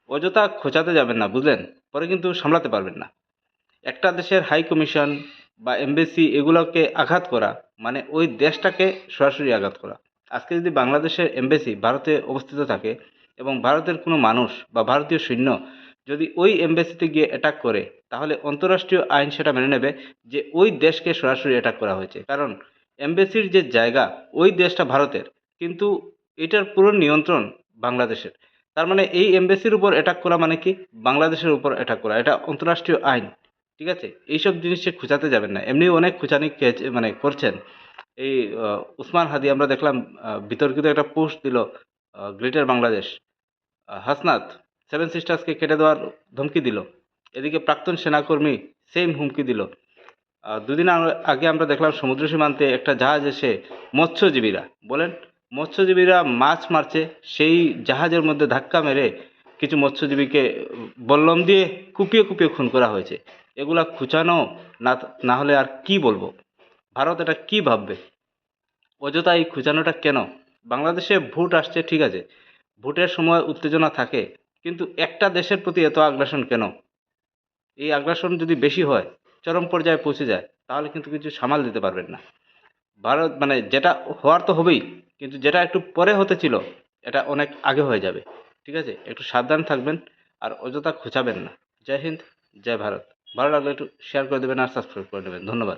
অযথা খোঁচাতে যাবেন না, বুঝলেন? পরে কিন্তু সামলাতে পারবেন না। একটা দেশের হাই কমিশন বা এমবেসি এগুলোকে আঘাত করা মানে ওই দেশটাকে সরাসরি আঘাত করা। আজকে যদি বাংলাদেশের এমবেসি ভারতে অবস্থিত থাকে এবং ভারতের কোনো মানুষ বা ভারতীয় সৈন্য যদি ওই এমবেসিতে গিয়ে অ্যাটাক করে, তাহলে অন্তর্রাষ্ট্রীয় আইন সেটা মেনে নেবে যে ওই দেশকে সরাসরি অ্যাটাক করা হয়েছে। কারণ এমবেসির যে জায়গা, ওই দেশটা ভারতের, কিন্তু এটার পুরো নিয়ন্ত্রণ বাংলাদেশের। তার মানে এই এমবেসির উপর অ্যাটাক করা মানে কি বাংলাদেশের উপর অ্যাটাক করা, এটা অন্তর্রাষ্ট্রীয় আইন। ঠিক আছে? এইসব জিনিসে খোঁচাতে যাবেন না। এমনি অনেক খোঁচানি মানে করছেন। এই উসমান হাদি আমরা দেখলাম বিতর্কিত একটা পোস্ট দিল গ্রেটার বাংলাদেশ। হাসনাত সেভেন সিস্টার্সকে কেটে দেওয়ার ধমকি দিল। এদিকে প্রাক্তন সেনাকর্মী সেম হুমকি দিল। দুদিন আগে আমরা দেখলাম সমুদ্র সীমান্তে একটা জাহাজ এসে মৎস্যজীবীরা বলেন, মৎস্যজীবীরা মাছ মারছে, সেই জাহাজের মধ্যে ধাক্কা মেরে কিছু মৎস্যজীবীকে বল্লম দিয়ে কুপিয়ে কুপিয়ে খুন করা হয়েছে। এগুলা খুঁচানো না, না হলে আর কি বলবো? ভারত এটা কি ভাববে? অযথা এই খুঁচানোটা কেন? বাংলাদেশে ভোট আসছে, ঠিক আছে, ভোটের সময় উত্তেজনা থাকে, কিন্তু একটা দেশের প্রতি এত আগ্রাসন কেন? এই আগ্রাসন যদি বেশি হয়, চরম পর্যায়ে পৌঁছে যায়, তাহলে কিন্তু কিছু সামাল দিতে পারবেন না। ভারত মানে যেটা হওয়ার তো হবেই, কিন্তু যেটা একটু পরে হতে ছিল, এটা অনেক আগে হয়ে যাবে। ঠিক আছে? একটু সাবধান থাকবেন আর অযথা খোঁচাবেন না। জয় হিন্দ, জয় ভারত। ভালো লাগলে একটু শেয়ার করে দেবেন আর সাবস্ক্রাইব করে দেবেন। ধন্যবাদ।